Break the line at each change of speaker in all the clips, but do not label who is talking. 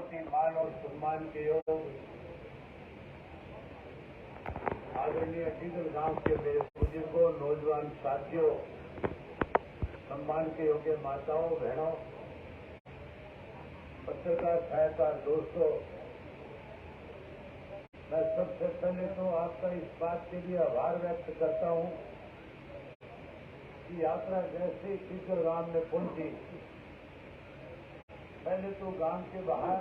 बहुत ही मान और सम्मान के योग आदरणीय डीगल गांव के मेरे बुजुर्गों, नौजवान साथियों, सम्मान के योग्य माताओं, बहनों, पत्रकार सहायता दोस्तों, मैं सबसे पहले तो आपका इस बात के लिए आभार व्यक्त करता हूं कि यात्रा जैसे डीगल गांव में पहुंची, पहले तो गांव के बाहर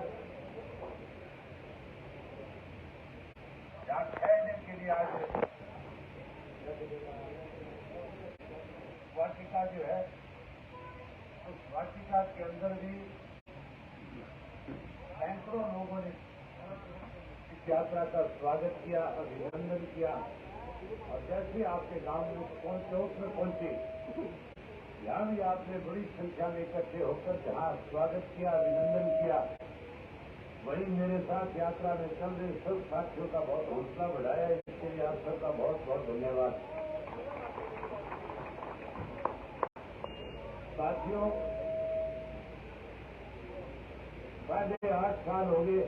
यहाँ ठहरने के लिए आज वाटिका जो है, उस वाटिका के अंदर भी सैकड़ों लोगों ने इस यात्रा का स्वागत किया, अभिनंदन किया। और जैसे आपके गांव में चौक में पहुंचे, यहाँ भी आपने बड़ी संख्या में इकट्ठे होकर जहाँ स्वागत किया, अभिनंदन किया, वही मेरे साथ यात्रा में चल रहे सब साथियों का बहुत हौसला बढ़ाया। इसके लिए आप सबका बहुत बहुत धन्यवाद। साथियों, 8.5 साल हो गए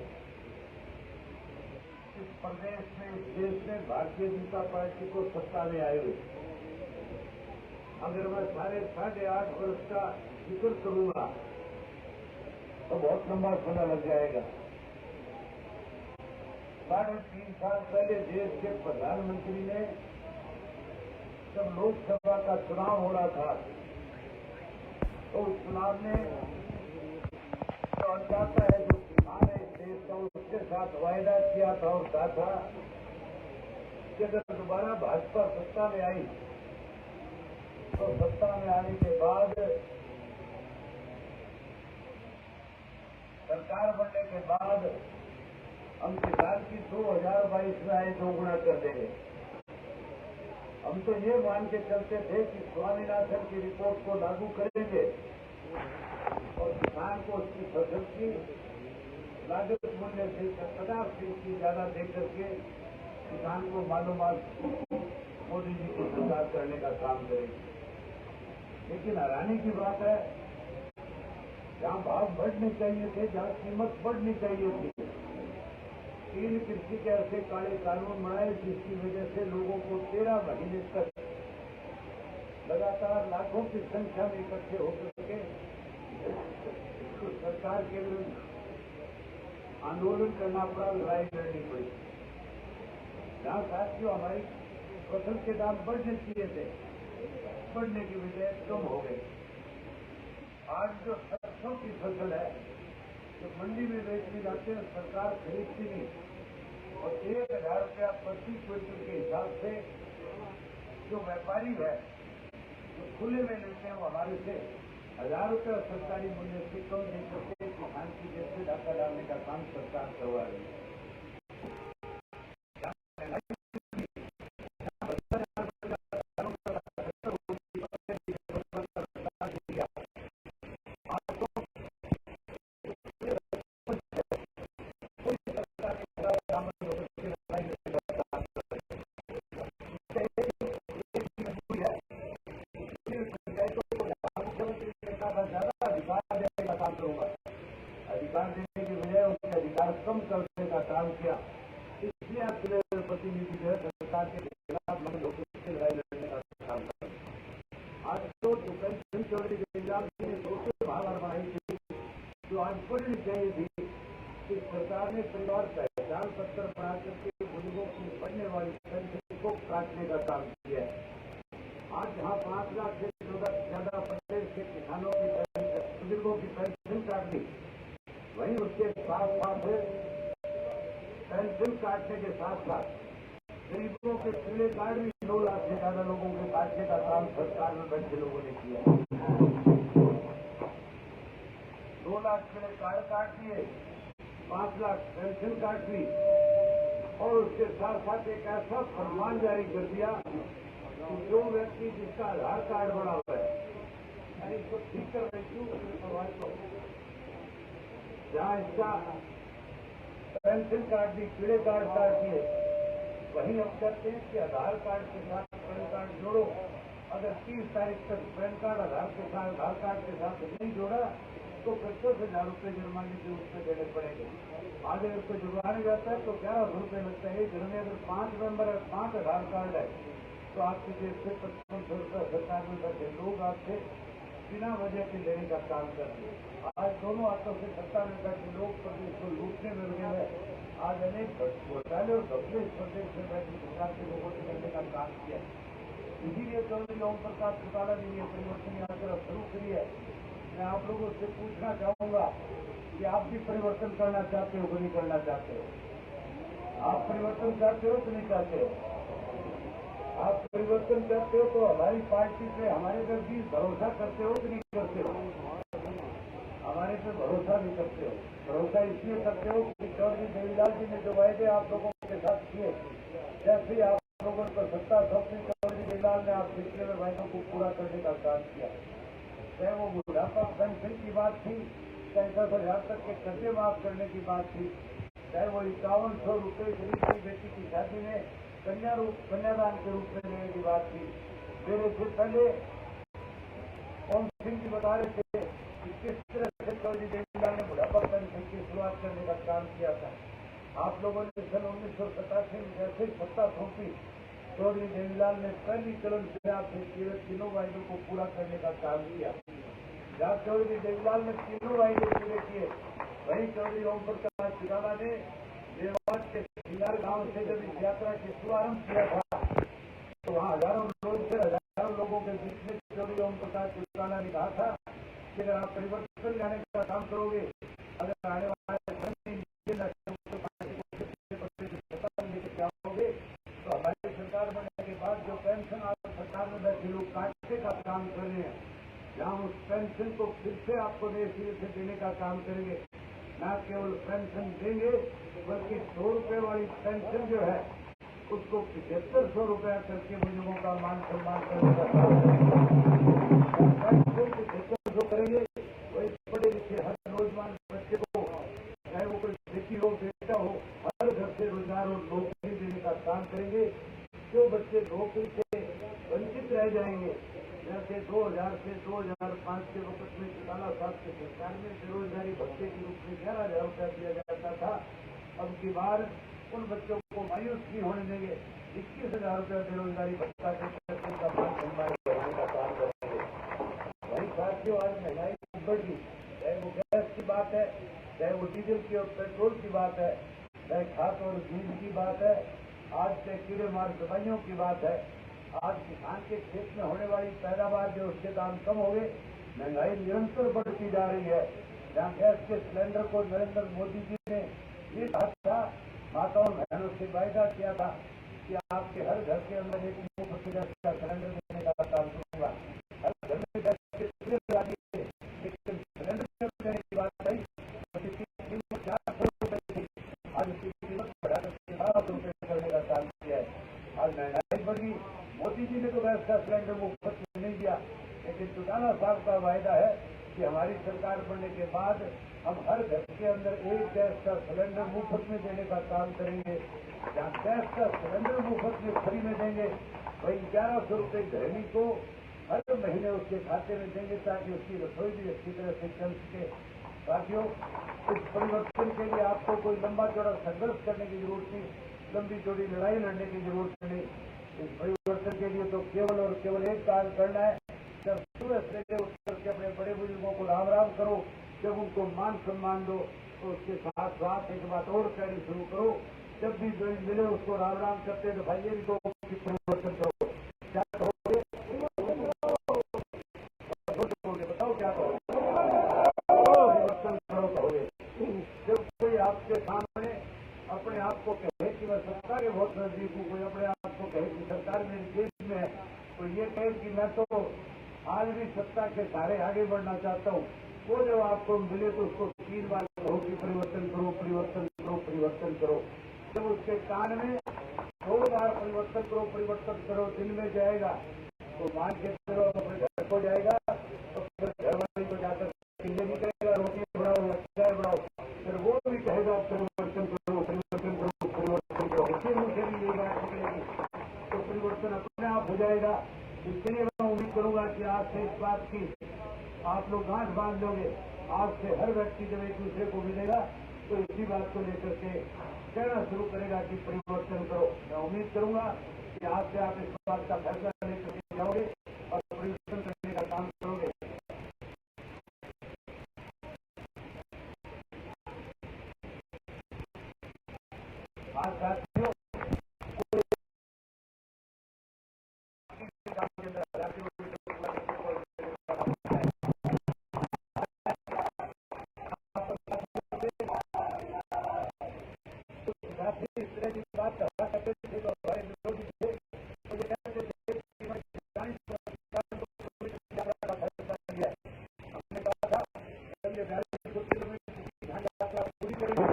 इस प्रदेश में, इस देश में भारतीय जनता पार्टी को सत्ता में आए हुए। अगर मैं साढ़े 8.5 वर्ष का जिक्र करूंगा तो बहुत लंबा समय लग जाएगा। 3.5 साल पहले देश के प्रधानमंत्री ने, जब लोकसभा का चुनाव हो रहा था, तो उस चुनाव में जो अन्नदाता है, जो किसान है इस देश का, उसके साथ वायदा किया था और कहा था कि अगर दोबारा भाजपा सत्ता में आई तो सत्ता में आने के बाद, सरकार बनने के बाद हम किसान की 2022 में आए 2 गुना कर देंगे। हम तो ये मान के चलते थे कि स्वामीनाथन की रिपोर्ट को लागू करेंगे और किसान को उसकी फसल की लागत मूल्य से 50% ज्यादा देकर के किसान को मालूमात मोदी जी की सरकार करने का काम करेगी। लेकिन हैरानी की बात है, जहाँ भाव बढ़ने चाहिए थे, जहाँ कीमत बढ़नी चाहिए थी, 3 कृषि के ऐसे काले कानून बनाए जिसकी वजह से लोगों को 13 महीने तक लगातार लाखों की संख्या में इकट्ठे होकर के तो सरकार के विरुद्ध आंदोलन करना पड़ा, लड़ाई लड़नी पड़ी। जहाँ साथियों हमारी फसल के दाम बढ़ने चाहिए थे, बढ़ने की बजाय कम हो गए। आज जो सरसों की फसल है, जो मंडी में बेचने जाते हैं, सरकार खरीदती नहीं और 1,000 रुपया प्रति क्विंटल के हिसाब से जो व्यापारी है, जो खुले में लेते हैं, वो हमारे से 1,000 रुपया सरकारी मूल्य से कम देकर के किसान की जेब से डाका डालने का काम सरकार करवा रही है। अधिकार देने की बजाय उनके अधिकार कम करने का काम किया। इसलिए आप प्रतिनिधि जो है सरकार के खिलाफ लड़ाई लड़ने का काम कर। आज तो पेंशन चोरी के इलाज ने सोचे भावना बनाई थी, जो आज बढ़नी चाहिए थी, कि सरकार ने परिवार पहचान पत्र बना करके बुजुर्गों की बढ़ने वाली पेंशन को काटने का काम किया है। आज जहाँ 5 लाख से ज्यादा प्रदेश के किसानों की बुजुर्गों की पेंशन काट दी, वहीं उसके साथ साथ पेंशन काटने के साथ साथ गरीबों के पीले कार्ड भी 2 लाख से ज्यादा लोगों के काटने का काम सरकार में बैठे लोगों ने किया। 2 लाख पीले कार्ड काट दिए, 5 लाख पेंशन काट दी और उसके साथ साथ एक ऐसा फरमान जारी कर दिया कि जो व्यक्ति जिसका आधार कार्ड बना हुआ है, इसको ठीक कर रही, जहाँ इसका पेंशन कार्ड भी पीले कार्ड काट दिए, वहीं हम कहते हैं कि आधार कार्ड के साथ पैन कार्ड जोड़ो। अगर 30 तारीख तक पैन कार्ड आधार कार्ड के साथ नहीं जोड़ा उसको 50,000 रुपये जुर्माने के रूप में देने पड़ेंगे। आज अगर कोई जुर्माने जाता है तो 1100 रुपये लगता है। घर में अगर 5 मेंबर है, 5 आधार कार्ड है, तो आपकी जेब से 5500 रुपये सरकार में बैठे लोग आपसे बिना वजह के लेने का काम करते हैं। आज दोनों हाथों से सत्ता में बैठे लोग प्रदेश को लूटने में लगे हुए। आज अनेक घोटाले और घपले इस प्रदेश में बैठे सरकार के लोगों ने करने का काम किया। इसीलिए चौधरी ओम प्रकाश चौटाला ने ये परिवर्तन यात्रा शुरू करी है। मैं आप लोगों से पूछना चाहूंगा कि आप भी परिवर्तन करना चाहते हो कि नहीं करना चाहते हो? आप परिवर्तन चाहते हो कि नहीं चाहते हो? आप परिवर्तन करते हो तो हमारी पार्टी पे, हमारे पे भी भरोसा करते हो कि नहीं करते हो? हमारे पे भरोसा नहीं करते हो। भरोसा इसलिए करते हो कि चौधरी देवीलाल जी ने जो वायदे आप लोगों के साथ किए, जैसे ही आप लोगों को सत्ता सौंपी, चौधरी देवीलाल ने आप पिछले में वायदों को पूरा करने का काम किया। चाहे वो बुढ़ापा पेंशन की बात थी, चाहे 10,000 तक के कर्जे माफ करने की बात थी, चाहे वो 5100 रुपये गरीब की बेटी की शादी में कन्यादान के रूप में लेने की बात थी। मेरे से पहले ओम सिंह जी बता रहे थे कि किस तरह से चौधरी देवीलाल ने बुढ़ापा पेंशन की शुरुआत करने का काम किया था। आप लोगों ने सन 1987 में जैसे ही सत्ता सौंपी, चौधरी देवीलाल ने पहली कलम से आपसे तीनों वायदों को पूरा करने का काम किया। जहाँ चौधरी देवीलाल ने तीनों वायदे पूरे किए, वहीं चौधरी ओम प्रकाश चौटाला ने मेवात के सिंगार गांव से जब इस यात्रा की शुभारंभ किया था, तो वहाँ हजारों लोगों के बीच में चौधरी ओम प्रकाश चौटाला ने कहा था कि अगर आप परिवर्तन लाने का काम करोगे, अगर आने वाले आओगे तो हमारी सरकार बनने के बाद जो पेंशन आप सरकार में बैठे लोग काटने का काम कर रहे हैं, जहाँ उस पेंशन को फिर से आपको नए सिरे से देने का काम करेंगे। न केवल पेंशन देंगे, बल्कि 100 रुपये वाली पेंशन जो है उसको 7500 रुपया करके बुजुर्गों का मान सम्मान करने का काम करेंगे। 7500 करेंगे, वही पढ़े लिखे हर नौजवान बच्चे को, चाहे वो कोई बेटी हो बेटा हो, हर घर से रोजगार और नौकरी देने का काम करेंगे। जो बच्चे नौकरी से वंचित रह जाएंगे, जैसे 2000 से 2005 के वक्त में चौटाला साहब के सरकार में बेरोजगारी भत्ते के रूप में 11,000 रुपया दिया जाता था, अब की बार उन बच्चों को मायूस नहीं होने देंगे। 21,000 रुपया बेरोजगारी भत्ता देकर उनका मान सम्मान करने का काम करेंगे। वही साथियों, आज महंगाई बढ़ी, चाहे वो गैस की बात है, चाहे वो डीजल की और पेट्रोल की बात है, चाहे खाद और बीज की बात है, आज से कीड़े मार दवाइयों की बात है। आज किसान के खेत में होने वाली पैदावार जो उसके दाम कम हो गए, महंगाई निरंतर बढ़ती जा रही है। जहाँ गैस के सिलेंडर को नरेंद्र मोदी जी ने ये कहा था, माताओं बहनों से वायदा किया था कि आपके हर घर के अंदर एक मुफ्त गैस का सिलेंडर देने का काम करूंगा। हर घर में गैस के सिलेंडर आगे, लेकिन सिलेंडर देने की बात आई, इसकी कीमत 400 रुपये थी, आज इसकी कीमत बढ़ाकर 1200 रुपये करने का काम किया है। आज महंगाई बढ़ी। मोदी जी ने तो गैस का सिलेंडर मुफ्त में नहीं दिया, लेकिन चौटाला साहब का वायदा है कि हमारी सरकार बनने के बाद हम हर घर के अंदर एक गैस का सिलेंडर मुफ्त में देने का काम करेंगे। जहाँ गैस का सिलेंडर मुफ्त में फ्री में देंगे, वही 1100 रुपये गृहिणी को हर महीने उसके खाते में देंगे, ताकि उसकी रसोई भी अच्छी तरह से चल सके। साथियों, इस परिवर्तन के लिए आपको कोई लंबा चौड़ा संघर्ष करने की जरूरत नहीं, लंबी चौड़ी लड़ाई लड़ने की जरूरत नहीं। इस परिवर्तन के लिए तो केवल और केवल एक काम करना है, जब सुबह से उठ करके अपने बड़े बुजुर्गों को राम राम करो, जब उनको मान सम्मान दो, तो उसके साथ साथ एक बात और कहनी शुरू करो, जब भी जो मिले उसको राम राम करते तो भाई ये भी परिवर्तन करो। क्या करोगे? बताओ क्या करोगे? परिवर्तन करो कहोगे। जब कोई आपके सामने अपने आप को कहे कि मैं सत्ता के बहुत नजदीक हूँ, कोई अपने आप को कहे कि सरकार मेरी जेब में है, तो ये कहे कि मैं तो आज भी सत्ता के सहारे आगे बढ़ना चाहता हूँ, वो जब आपको मिले तो उसको 3 बार कहो कि परिवर्तन करो, परिवर्तन करो, परिवर्तन करो। जब उसके कान में 2 बार परिवर्तन करो दिन में जाएगा, तो मान के चलो अपने घर को जाएगा, तो फिर घर वाली को जाकर ये नहीं कहेगा रोटी बनाओ, चाय बनाओ, फिर वो भी कहेगा परिवर्तन करो, परिवर्तन करो, परिवर्तन करो। इससे मुझे भी यही बात निकलेगी, तो परिवर्तन अपने आप हो जाएगा। इसके लिए मैं उम्मीद करूंगा कि आज से इस बात की आप लोग गांठ बांध लोगे आज से हर व्यक्ति जब एक दूसरे को मिलेगा तो इसी बात को लेकर के कहना शुरू करेगा कि परिवर्तन करो। मैं उम्मीद करूंगा कि आज से आप इस बात का फैसला लेकर के जाओगे और परिवर्तन करने का काम करोगे। आज साथियों इस तरह की बात कहा करते थे तो हमारे विरोधी थे, मुझे कहते थे कि मैं हमने कहा था चलिए 4200 किलोमीटर की यात्रा पूरी करेंगे।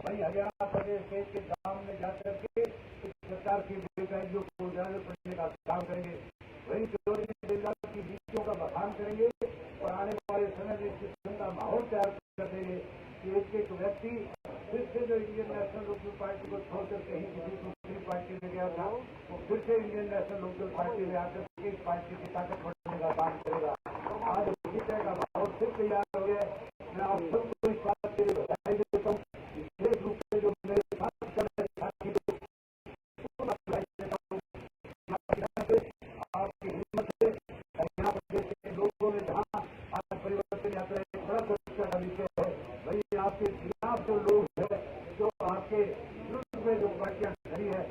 वही हरियाणा प्रदेश के गांव में जाकर के सरकार की बेकायदियों को उजागर करने का काम करेंगे। वही चोरी बेरोजगार की नीतियों का बखान करेंगे और आने वाले समय में इस किस्म का माहौल तैयार कर देंगे कि एक एक व्यक्ति फिर से जो इंडियन नेशनल लोकदल पार्टी को छोड़कर कहीं किसी दूसरी पार्टी में गया था वो फिर से इंडियन नेशनल लोकदल पार्टी में आकर के इस पार्टी की ताकत बढ़ाने का काम करेगा। आज इसी तरह का माहौल फिर तैयार हो गया। मैं आप सबको इस बात के लिए बधाई देता हूँ। विशेष रूप से जो मेरे साथ चल रहे साथी बधाई देता हूँ आपकी हिम्मत से। हरियाणा प्रदेश के लोगों ने जहाँ आज परिवर्तन यात्रा एक बड़ा सुरक्षा का विषय है, वही आपके खिलाफ जो लोग जो आपके विरुद्ध में जो पार्टियां खड़ी है,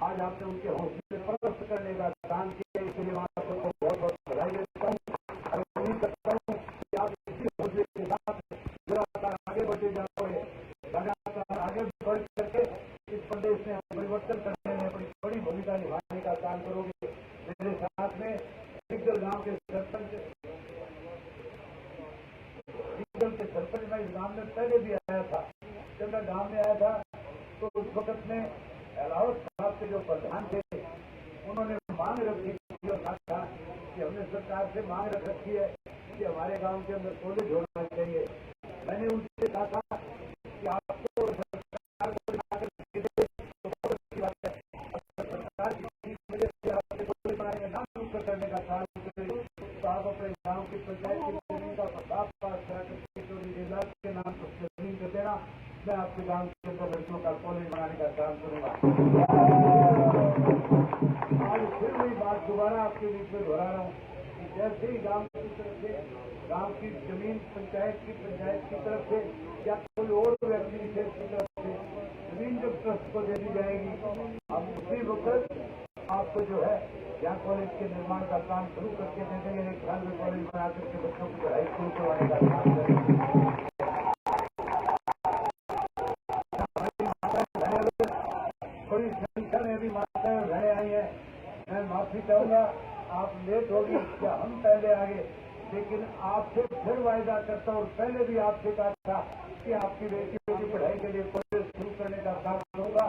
आज आपने उनके हौसले प्रदर्शित करने का काम किया। इसलिए मैं आप सबको बहुत बहुत बधाई देता हूँ और उम्मीद करता हूँ कि आप इसी हौसले के साथ लगातार आगे बढ़ते जाओगे। लगातार आगे बढ़ करके इस प्रदेश में परिवर्तन करने में अपनी बड़ी भूमिका निभाने का काम करोगे। मेरे साथ में दिग्गल गांव के सरपंच मैं इस गांव में पहले भी आया था। जब मैं गांव में आया था तो उस वक्त में अलाउट साहब के जो प्रधान थे उन्होंने मांग रखी थी और कहा था कि हमने सरकार से मांग रख रखी है कि हमारे गांव के अंदर कॉलेज होना चाहिए। मैंने उनसे कहा था कि आपको सरकार को बहुत अच्छी बात है, सरकार की वजह से आपके कॉलेज बनाने का नाम करने का काम करें तो आप अपने गाँव की पंचायत की जमीन का प्रस्ताव पास करा के नाम पर जमीन कर देना। मैं आपके गांव के अंदर लड़कियों का कॉलेज बनाने का काम करूंगा। आज फिर वही बात दोबारा आपके बीच में दोहरा रहा हूँ कि जैसे ही गांव की तरफ से गांव की जमीन पंचायत की तरफ से या कोई और व्यक्ति विशेष की तरफ से जमीन जब ट्रस्ट को दे दी जाएगी, हम उसी वक्त आपको जो है यहाँ कॉलेज के निर्माण का काम शुरू करके दे देंगे। एक साल में कॉलेज बना करके बच्चों की पढ़ाई शुरू करवाने का काम करेंगे। बड़ी संख्या में भी माताएं बहनें आई हैं। मैं माफी चाहूंगा, आप लेट होगी या हम पहले आगे, लेकिन आपसे फिर वायदा करता हूँ। पहले भी आपसे कहा था कि आपकी बेटियों की पढ़ाई के लिए कॉलेज शुरू करने का काम करूंगा।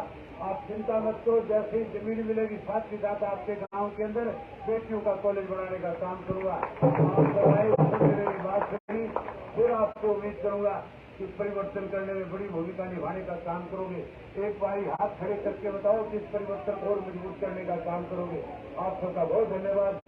आप चिंता मत करो, जैसे ही जमीन मिलेगी साथ ही साथ आपके गांव के अंदर बेटियों का कॉलेज बनाने का काम करूंगा। आप मेरी बात सुनी, फिर आपको उम्मीद करूंगा कि परिवर्तन करने में बड़ी भूमिका निभाने का काम करोगे। एक बारी हाथ खड़े करके बताओ कि इस परिवर्तन को और मजबूत करने का काम करोगे। आप सबका बहुत धन्यवाद।